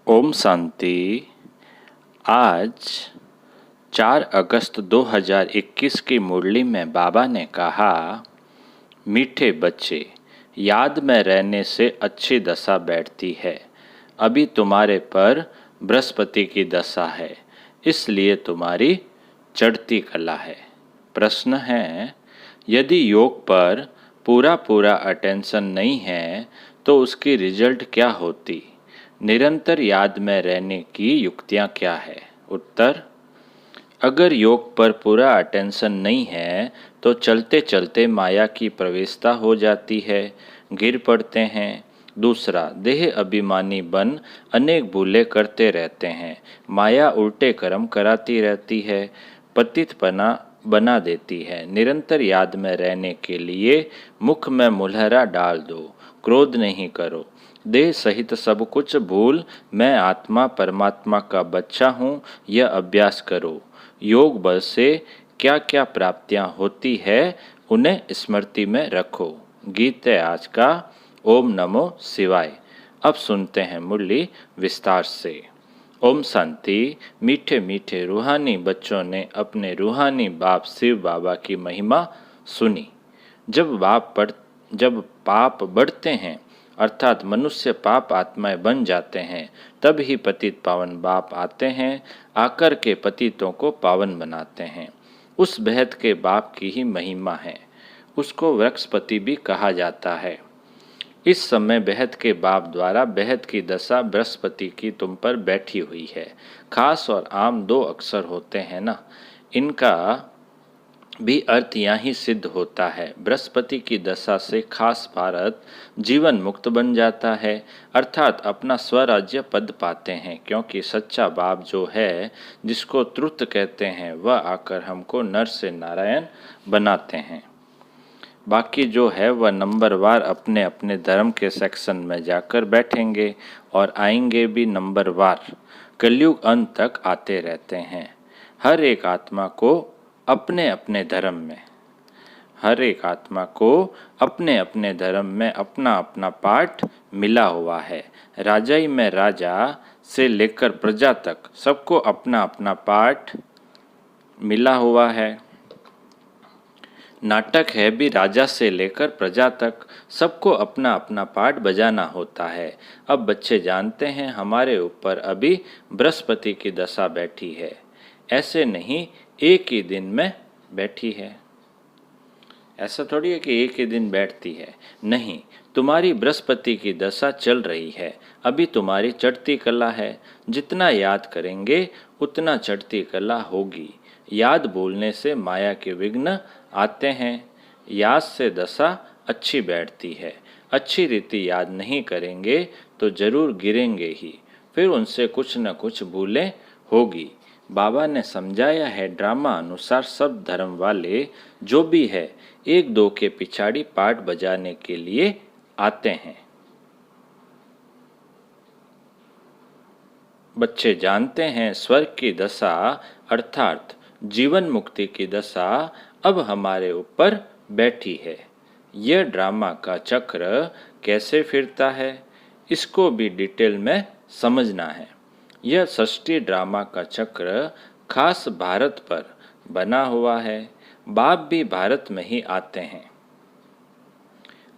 ओम शांति। आज 4 अगस्त 2021 की मुरली में बाबा ने कहा, मीठे बच्चे, याद में रहने से अच्छी दशा बैठती है। अभी तुम्हारे पर बृहस्पति की दशा है, इसलिए तुम्हारी चढ़ती कला है। प्रश्न है, यदि योग पर पूरा अटेंशन नहीं है तो उसकी रिजल्ट क्या होती? निरंतर याद में रहने की युक्तियाँ क्या है? उत्तर, अगर योग पर पूरा अटेंशन नहीं है तो चलते चलते माया की प्रवेशता हो जाती है, गिर पड़ते हैं। दूसरा, देह अभिमानी बन अनेक भूलें करते रहते हैं, माया उल्टे कर्म कराती रहती है, पतितपना बना देती है। निरंतर याद में रहने के लिए मुख में मुलहरा डाल दो, क्रोध नहीं करो, देह सहित सब कुछ भूल मैं आत्मा परमात्मा का बच्चा हूँ, यह अभ्यास करो। योग बल से क्या क्या प्राप्तियाँ होती है उन्हें स्मृति में रखो। गीत है आज का। ओम नमो शिवाय। अब सुनते हैं मुरली विस्तार से। ओम शांति। मीठे मीठे रूहानी बच्चों ने अपने रूहानी बाप शिव बाबा की महिमा सुनी। जब पाप बढ़ते हैं अर्थात मनुष्य पाप आत्माएं बन जाते हैं, तब ही पतित पावन बाप आते हैं, आकर के पतितों को पावन बनाते हैं। उस बेहद के बाप की ही महिमा है। उसको वृक्षपति भी कहा जाता है। इस समय बेहद के बाप द्वारा बेहद की दशा बृहस्पति की तुम पर बैठी हुई है। खास और आम दो अक्षर होते हैं ना, इनका भी अर्थ यहाँ ही सिद्ध होता है। बृहस्पति की दशा से खास भारत जीवन मुक्त बन जाता है, अर्थात अपना स्वराज्य पद पाते हैं, क्योंकि सच्चा बाप जो है, जिसको त्रुत कहते हैं, वह आकर हमको नर से नारायण बनाते हैं। बाकी जो है वह नंबरवार अपने अपने धर्म के सेक्शन में जाकर बैठेंगे और आएंगे भी नंबरवार। कलयुग अंत तक आते रहते हैं। हर एक आत्मा को अपने अपने धर्म में अपना अपना पाठ मिला हुआ है। राजाई में राजा से लेकर प्रजा तक सबको अपना अपना पाठ मिला हुआ है। नाटक है भी राजा से लेकर प्रजा तक सबको अपना अपना पाठ बजाना होता है। अब बच्चे जानते हैं हमारे ऊपर अभी बृहस्पति की दशा बैठी है। ऐसे नहीं एक ही दिन में बैठी है, ऐसा थोड़ी है कि एक ही दिन बैठती है। नहीं, तुम्हारी बृहस्पति की दशा चल रही है। अभी तुम्हारी चढ़ती कला है। जितना याद करेंगे उतना चढ़ती कला होगी। याद बोलने से माया के विघ्न आते हैं। याद से दशा अच्छी बैठती है। अच्छी रीति याद नहीं करेंगे तो जरूर गिरेंगे ही, फिर उनसे कुछ न कुछ भूलें होगी। बाबा ने समझाया है, ड्रामा अनुसार सब धर्म वाले जो भी है एक दो के पिछाड़ी पाठ बजाने के लिए आते हैं। बच्चे जानते हैं स्वर्ग की दशा अर्थात जीवन मुक्ति की दशा अब हमारे ऊपर बैठी है। यह ड्रामा का चक्र कैसे फिरता है, इसको भी डिटेल में समझना है। यह षष्ठी ड्रामा का चक्र खास भारत पर बना हुआ है। बाप भी भारत में ही आते हैं।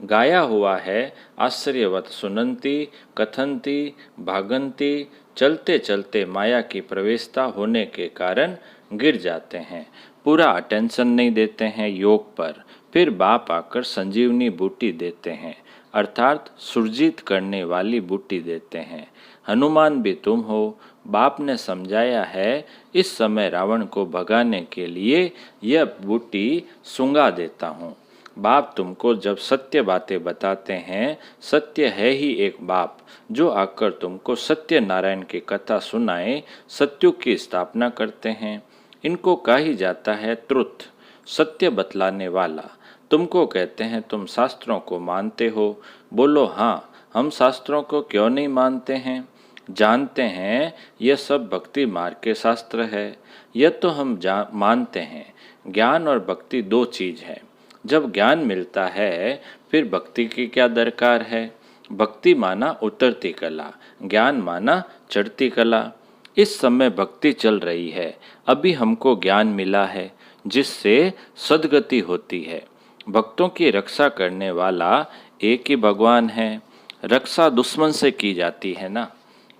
गाया हुआ है, आश्चर्यवत सुनंती कथंती भागंती, चलते चलते माया की प्रवेशता होने के कारण गिर जाते हैं, पूरा अटेंशन नहीं देते हैं योग पर। फिर बाप आकर संजीवनी बूटी देते हैं, अर्थात सुरजीत करने वाली बूटी देते हैं। हनुमान भी तुम हो। बाप ने समझाया है, इस समय रावण को भगाने के लिए यह बूटी सुंगा देता हूँ। बाप तुमको जब सत्य बातें बताते हैं, सत्य है ही एक बाप जो आकर तुमको सत्य नारायण की कथा सुनाए, सत्युग की स्थापना करते हैं। इनको कहा ही जाता है त्रुत, सत्य बतलाने वाला। तुमको कहते हैं तुम शास्त्रों को मानते हो। बोलो हाँ, हम शास्त्रों को क्यों नहीं मानते हैं? जानते हैं यह सब भक्ति मार्ग के शास्त्र है। यह तो हम मानते हैं। ज्ञान और भक्ति दो चीज़ है। जब ज्ञान मिलता है फिर भक्ति की क्या दरकार है? भक्ति माना उतरती कला, ज्ञान माना चढ़ती कला। इस समय भक्ति चल रही है, अभी हमको ज्ञान मिला है जिससे सद्गति होती है। भक्तों की रक्षा करने वाला एक ही भगवान है। रक्षा दुश्मन से की जाती है ना।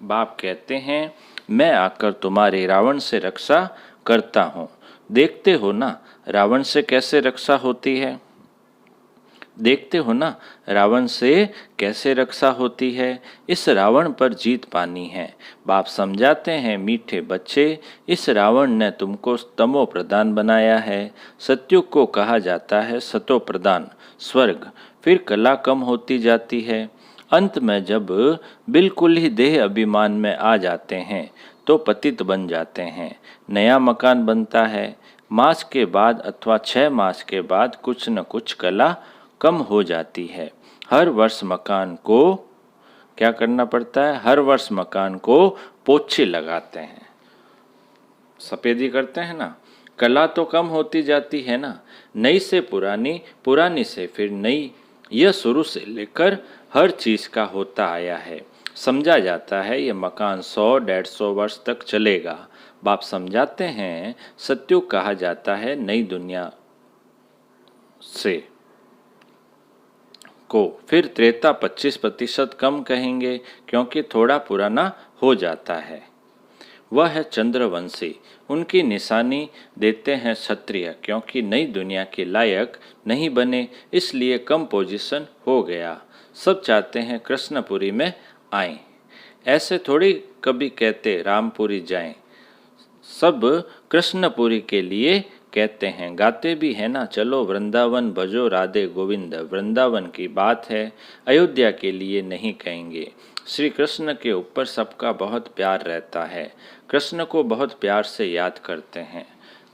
बाप कहते हैं मैं आकर तुम्हारे रावण से रक्षा करता हूँ। देखते हो ना रावण से कैसे रक्षा होती है। देखते हो ना रावण से कैसे रक्षा होती है। इस रावण पर जीत पानी है। बाप समझाते हैं मीठे बच्चे, इस रावण ने तुमको तमो प्रधान बनाया है। सत्युग को कहा जाता है सतो प्रधान स्वर्ग। फिर कला कम होती जाती है। अंत में जब बिल्कुल ही देह अभिमान में आ जाते हैं तो पतित बन जाते हैं। नया मकान बनता है। मास के बाद अथवा 6 मास के बाद कुछ न कुछ कला कम हो जाती है। हर वर्ष मकान को क्या करना पड़ता है, हर वर्ष मकान को पोछे लगाते हैं, सफेदी करते हैं ना। कला तो कम होती जाती है ना। नई से पुरानी, पुरानी से फिर नई, यह शुरू से लेकर हर चीज़ का होता आया है। समझा जाता है ये मकान 100-150 वर्ष तक चलेगा। बाप समझाते हैं सत्युग कहा जाता है नई दुनिया से को। फिर त्रेता 25% कम कहेंगे क्योंकि थोड़ा पुराना हो जाता है। वह है चंद्रवंशी, उनकी निशानी देते हैं क्षत्रिय क्योंकि नई दुनिया के लायक नहीं बने, इसलिए कम पोजीशन हो गया। सब चाहते हैं कृष्णपुरी में आएं। ऐसे थोड़ी कभी कहते रामपुरी जाएं। सब कृष्णपुरी के लिए कहते हैं, गाते भी है ना, चलो वृंदावन भजो राधे गोविंद। वृंदावन की बात है, अयोध्या के लिए नहीं कहेंगे। श्री कृष्ण के ऊपर सबका बहुत प्यार रहता है। कृष्ण को बहुत प्यार से याद करते हैं।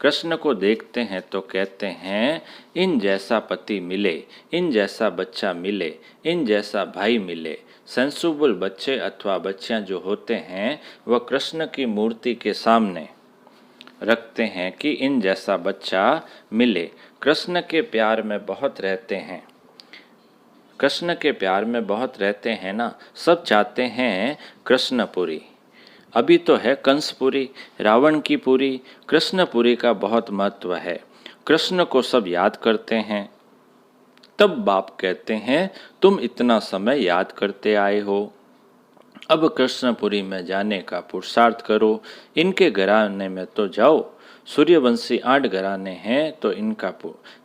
कृष्ण को देखते हैं तो कहते हैं इन जैसा पति मिले, इन जैसा बच्चा मिले, इन जैसा भाई मिले। सेंसिबल बच्चे अथवा बच्चियां जो होते हैं वह कृष्ण की मूर्ति के सामने रखते हैं कि इन जैसा बच्चा मिले। कृष्ण के प्यार में बहुत रहते हैं, कृष्ण के प्यार में बहुत रहते हैं ना। सब चाहते हैं कृष्णपुरी। अभी तो है कंसपुरी, रावण की पुरी। कृष्णपुरी का बहुत महत्व है। कृष्ण को सब याद करते हैं। तब बाप कहते हैं तुम इतना समय याद करते आए हो, अब कृष्णपुरी में जाने का पुरुषार्थ करो। इनके घराने में तो जाओ, सूर्यवंशी 8 घराने हैं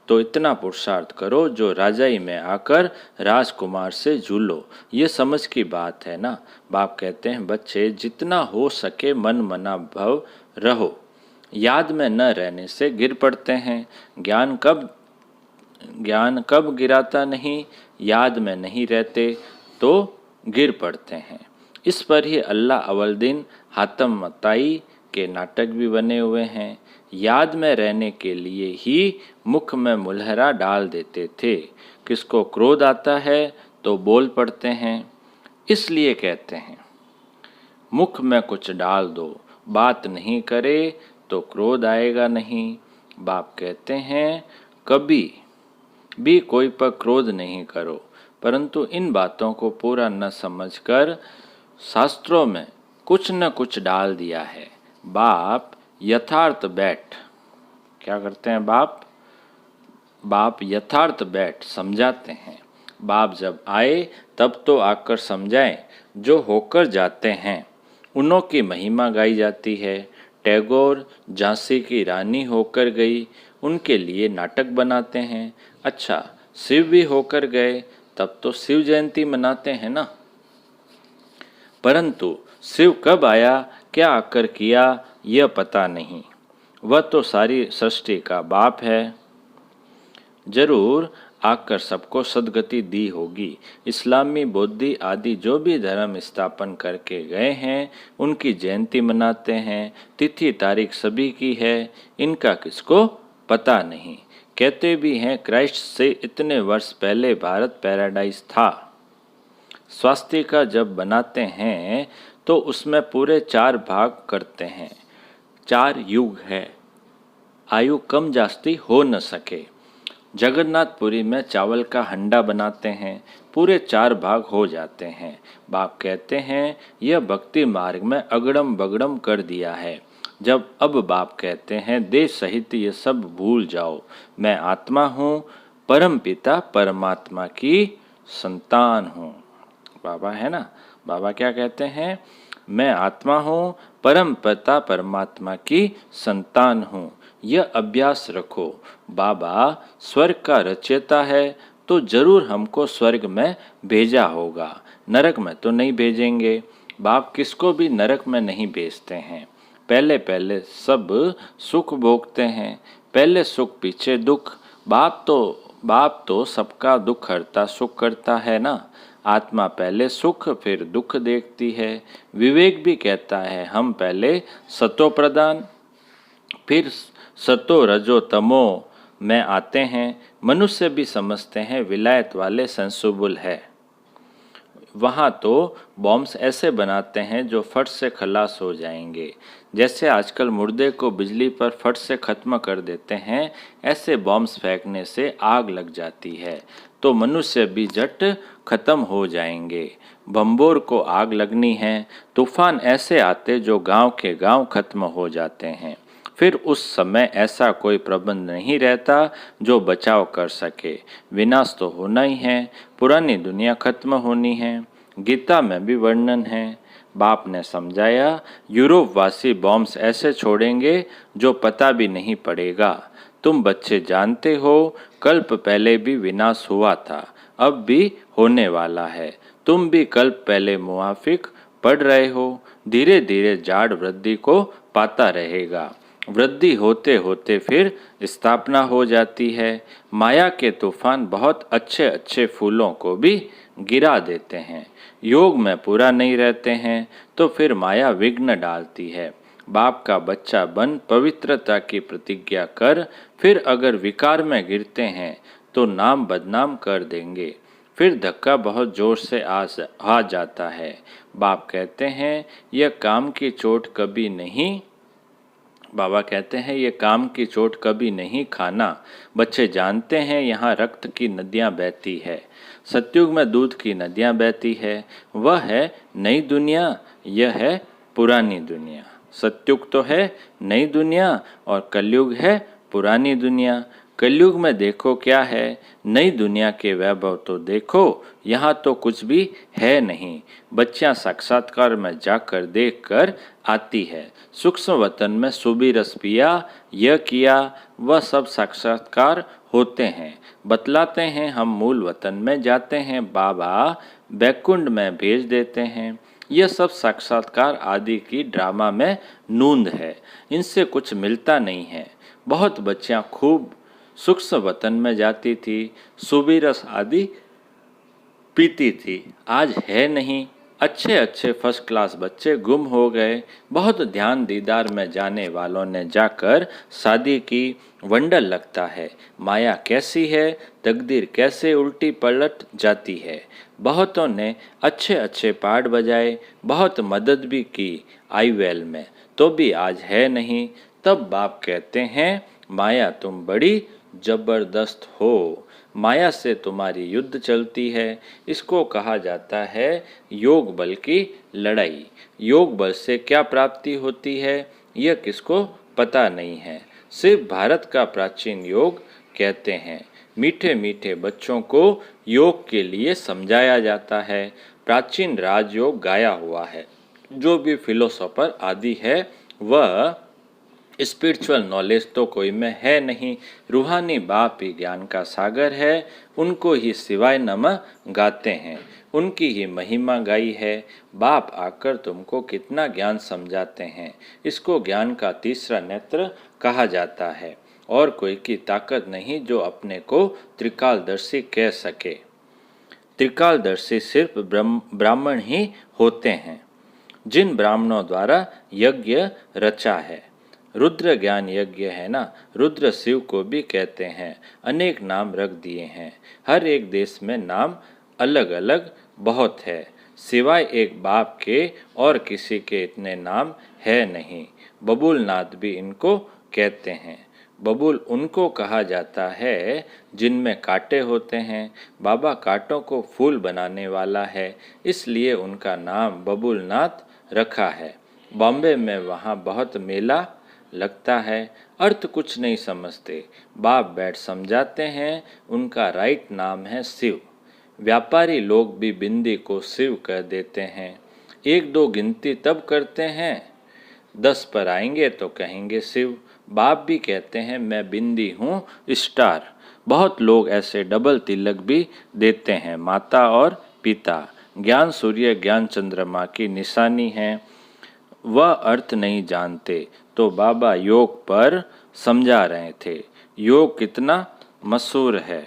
तो इतना पुरुषार्थ करो जो राजाई में आकर राजकुमार से झूलो। ये समझ की बात है ना। बाप कहते हैं बच्चे जितना हो सके मन मना भव रहो। याद में न रहने से गिर पड़ते हैं। ज्ञान कब गिराता नहीं, याद में नहीं रहते तो गिर पड़ते हैं। इस पर ही अल्लाह अवलदीन हातम मताई के नाटक भी बने हुए हैं। याद में रहने के लिए ही मुख में मुलहरा डाल देते थे। किसको क्रोध आता है तो बोल पड़ते हैं, इसलिए कहते हैं मुख में कुछ डाल दो, बात नहीं करे तो क्रोध आएगा नहीं। बाप कहते हैं कभी भी कोई पर क्रोध नहीं करो, परंतु इन बातों को पूरा न समझकर शास्त्रों में कुछ न कुछ डाल दिया है। बाप यथार्थ बैठ क्या करते हैं, बाप यथार्थ बैठ समझाते हैं। बाप जब आए तब तो आकर समझाएं, जो होकर जाते हैं उन्हों की महिमा गाई जाती है। टैगोर झांसी की रानी होकर गई, उनके लिए नाटक बनाते हैं। अच्छा, शिव भी होकर गए तब तो शिव जयंती मनाते हैं ना। परंतु शिव कब आया, क्या आकर किया, यह पता नहीं। वह तो सारी सृष्टि का बाप है, जरूर आकर सबको सद्गति दी होगी। इस्लामी, बौद्धि आदि जो भी धर्म स्थापन करके गए हैं उनकी जयंती मनाते हैं। तिथि तारीख सभी की है, इनका किसको पता नहीं। कहते भी हैं क्राइस्ट से इतने वर्ष पहले भारत पैराडाइज था। स्वास्तिका जब बनाते हैं तो उसमें पूरे 4 भाग करते हैं। 4 युग है, आयु कम जास्ती हो न सके। जगन्नाथपुरी में चावल का हंडा बनाते हैं, पूरे 4 भाग हो जाते हैं। बाप कहते हैं यह भक्ति मार्ग में अगड़म बगड़म कर दिया है। जब अब बाप कहते हैं देह सहित ये सब भूल जाओ, मैं आत्मा हूँ, परम पिता परमात्मा की संतान हूँ। बाबा है ना, बाबा क्या कहते हैं, मैं आत्मा हूँ, परम पिता परमात्मा की संतान हूँ। यह अभ्यास रखो। बाबा स्वर्ग का रचयिता है तो जरूर हमको स्वर्ग में भेजा होगा, नरक में तो नहीं भेजेंगे। बाप किसको भी नरक में नहीं भेजते हैं। पहले पहले सब सुख भोगते हैं, पहले सुख पीछे दुख। बाप तो सबका दुख हरता सुख करता है ना। आत्मा पहले सुख फिर दुख देखती है। विवेक भी कहता है हम पहले सतो प्रधान फिर सतो रजो तमो में आते हैं। मनुष्य भी समझते हैं विलायत वाले सेंसिबल है, वहाँ तो बॉम्ब्स ऐसे बनाते हैं जो फट से खलास हो जाएंगे। जैसे आजकल मुर्दे को बिजली पर फट से ख़त्म कर देते हैं, ऐसे बॉम्ब्स फेंकने से आग लग जाती है तो मनुष्य भी झट खत्म हो जाएंगे। बम्बोर को आग लगनी है, तूफान ऐसे आते जो गांव के गांव खत्म हो जाते हैं। फिर उस समय ऐसा कोई प्रबंध नहीं रहता जो बचाव कर सके। विनाश तो होना ही है, पुरानी दुनिया खत्म होनी है। गीता में भी वर्णन है। बाप ने समझाया यूरोप वासी बॉम्ब्स ऐसे छोड़ेंगे जो पता भी नहीं पड़ेगा। तुम बच्चे जानते हो कल्प पहले भी विनाश हुआ था, अब भी होने वाला है। तुम भी कल्प पहले मुआफिक पढ़ रहे हो। धीरे धीरे जाड़ वृद्धि को पाता रहेगा। वृद्धि होते होते फिर स्थापना हो जाती है। माया के तूफान बहुत अच्छे अच्छे फूलों को भी गिरा देते हैं। योग में पूरा नहीं रहते हैं तो फिर माया विघ्न डालती है। बाप का बच्चा बन पवित्रता की प्रतिज्ञा कर, फिर अगर विकार में गिरते हैं तो नाम बदनाम कर देंगे। फिर धक्का बहुत जोर से आ जाता है। बाप कहते हैं यह काम की चोट कभी नहीं, बाबा कहते हैं ये काम की चोट कभी नहीं खाना। बच्चे जानते हैं यहाँ रक्त की नदियाँ बहती है, सतयुग में दूध की नदियाँ बहती है। वह है नई दुनिया, यह है पुरानी दुनिया। सतयुग तो है नई दुनिया और कलयुग है पुरानी दुनिया। कलयुग में देखो क्या है, नई दुनिया के वैभव तो देखो, यहाँ तो कुछ भी है नहीं। बच्चियाँ साक्षात्कार में जाकर देख कर आती है। सूक्ष्म वतन में सुबी रस पिया, यह किया, वह सब साक्षात्कार होते हैं। बतलाते हैं हम मूल वतन में जाते हैं, बाबा बैकुंड में भेज देते हैं। यह सब साक्षात्कार आदि की ड्रामा में नूंद है, इनसे कुछ मिलता नहीं है। बहुत बच्चियाँ खूब सूक्ष्म वतन में जाती थी, सुबी रस आदि पीती थी, आज है नहीं। अच्छे अच्छे फर्स्ट क्लास बच्चे गुम हो गए। बहुत ध्यान दीदार में जाने वालों ने जाकर शादी की। वंडर लगता है माया कैसी है, तकदीर कैसे उल्टी पलट जाती है। बहुतों ने अच्छे अच्छे पाठ बजाए, बहुत मदद भी की आईवेल में, तो भी आज है नहीं। तब बाप कहते हैं माया तुम बड़ी जबरदस्त हो, माया से तुम्हारी युद्ध चलती है। इसको कहा जाता है योग बल की लड़ाई। योग बल से क्या प्राप्ति होती है यह किसको पता नहीं है, सिर्फ भारत का प्राचीन योग कहते हैं। मीठे मीठे बच्चों को योग के लिए समझाया जाता है। प्राचीन राजयोग गाया हुआ है। जो भी फिलोसोफर आदि है वह स्पिरिचुअल नॉलेज तो कोई में है नहीं। रूहानी बाप ही ज्ञान का सागर है, उनको ही सिवाय नमः गाते हैं, उनकी ही महिमा गाई है। बाप आकर तुमको कितना ज्ञान समझाते हैं। इसको ज्ञान का तीसरा नेत्र कहा जाता है। और कोई की ताकत नहीं जो अपने को त्रिकालदर्शी कह सके। त्रिकालदर्शी सिर्फ ब्राह्मण ही होते हैं, जिन ब्राह्मणों द्वारा यज्ञ रचा है। रुद्र ज्ञान यज्ञ है ना, रुद्र शिव को भी कहते हैं। अनेक नाम रख दिए हैं, हर एक देश में नाम अलग अलग बहुत है। सिवाय एक बाप के और किसी के इतने नाम है नहीं। बबूलनाथ भी इनको कहते हैं। बबूल उनको कहा जाता है जिनमें कांटे होते हैं। बाबा कांटों को फूल बनाने वाला है, इसलिए उनका नाम बबूलनाथ रखा है। बॉम्बे में वहाँ बहुत मेला लगता है। अर्थ कुछ नहीं समझते, बाप बैठ समझाते हैं। उनका राइट नाम है शिव। व्यापारी लोग भी बिंदी को शिव कह देते हैं। एक दो गिनती तब करते हैं, 10 पर आएंगे तो कहेंगे शिव। बाप भी कहते हैं मैं बिंदी हूँ स्टार। बहुत लोग ऐसे डबल तिलक भी देते हैं। माता और पिता, ज्ञान सूर्य ज्ञान चंद्रमा की निशानी है। वह अर्थ नहीं जानते तो बाबा योग पर समझा रहे थे। योग कितना मशहूर है।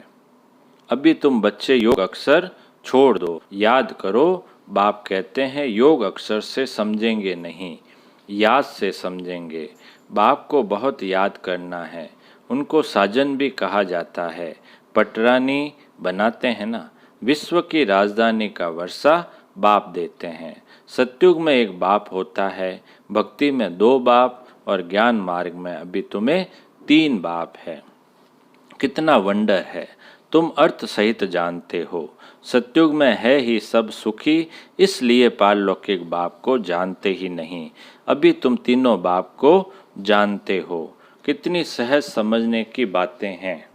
अभी तुम बच्चे योग अक्षर छोड़ दो, याद करो। बाप कहते हैं योग अक्षर से समझेंगे नहीं, याद से समझेंगे। बाप को बहुत याद करना है। उनको साजन भी कहा जाता है। पटरानी बनाते हैं ना। विश्व की राजधानी का वर्षा बाप देते हैं। सत्युग में एक बाप होता है, भक्ति में 2 बाप और ज्ञान मार्ग में अभी तुम्हें 3 बाप है। कितना वंडर है, तुम अर्थ सहित जानते हो। सत्युग में है ही सब सुखी, इसलिए पारलौकिक बाप को जानते ही नहीं। अभी तुम तीनों बाप को जानते हो। कितनी सहज समझने की बातें हैं।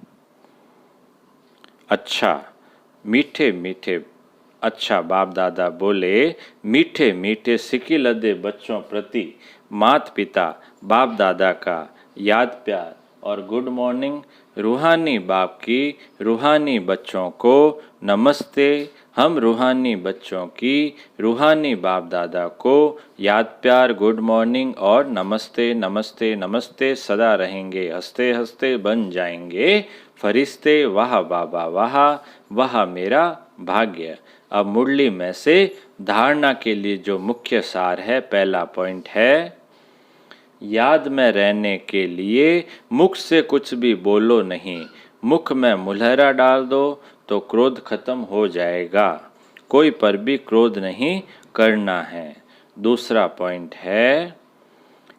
अच्छा मीठे मीठे अच्छा बाप दादा बोले, मीठे मीठे सिक्की लदे बच्चों प्रति माता पिता बाप दादा का याद प्यार और गुड मॉर्निंग। रूहानी बाप की रूहानी बच्चों को नमस्ते। हम रूहानी बच्चों की रूहानी बाप दादा को याद प्यार गुड मॉर्निंग और नमस्ते नमस्ते नमस्ते सदा रहेंगे। हंसते हंसते बन जाएंगे फरिश्ते। वाह बाबा वाह, वाह मेरा भाग्य। अब मुरली में से धारणा के लिए जो मुख्य सार है, पहला पॉइंट है याद में रहने के लिए मुख से कुछ भी बोलो नहीं। मुख में मुलहरा डाल दो तो क्रोध खत्म हो जाएगा। कोई पर भी क्रोध नहीं करना है। दूसरा पॉइंट है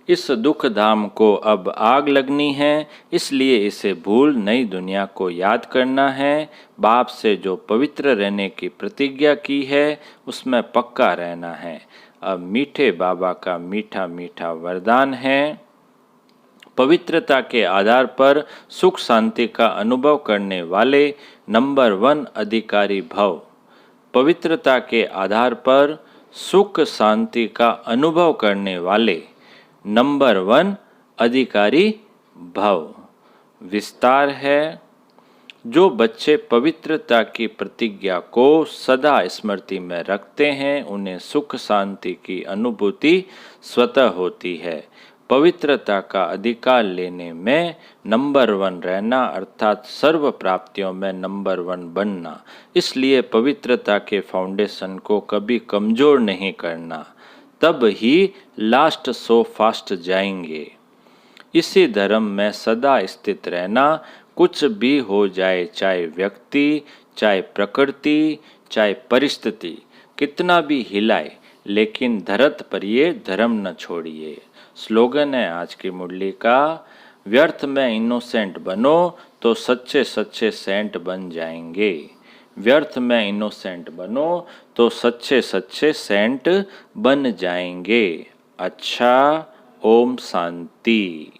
इस दुख धाम को अब आग लगनी है, इसलिए इसे भूल नई दुनिया को याद करना है। बाप से जो पवित्र रहने की प्रतिज्ञा की है उसमें पक्का रहना है। अब मीठे बाबा का मीठा मीठा वरदान है, पवित्रता के आधार पर सुख शांति का अनुभव करने वाले नंबर 1 अधिकारी भव। पवित्रता के आधार पर सुख शांति का अनुभव करने वाले नंबर 1 अधिकारी भव। विस्तार है, जो बच्चे पवित्रता की प्रतिज्ञा को सदा स्मृति में रखते हैं उन्हें सुख शांति की अनुभूति स्वतः होती है। पवित्रता का अधिकार लेने में नंबर 1 रहना अर्थात सर्व प्राप्तियों में नंबर 1 बनना। इसलिए पवित्रता के फाउंडेशन को कभी कमजोर नहीं करना, तब ही लास्ट सो फास्ट जाएंगे। इसी धर्म में सदा स्थित रहना, कुछ भी हो जाए, चाहे व्यक्ति, चाहे प्रकृति, चाहे परिस्थिति कितना भी हिलाए, लेकिन धरत पर ये धर्म न छोड़िए। स्लोगन है आज की मुरली का, व्यर्थ में इनोसेंट बनो तो सच्चे सच्चे सेंट बन जाएंगे। व्यर्थ में इनोसेंट बनो तो सच्चे सच्चे सेंट बन जाएंगे। अच्छा, ओम शांति।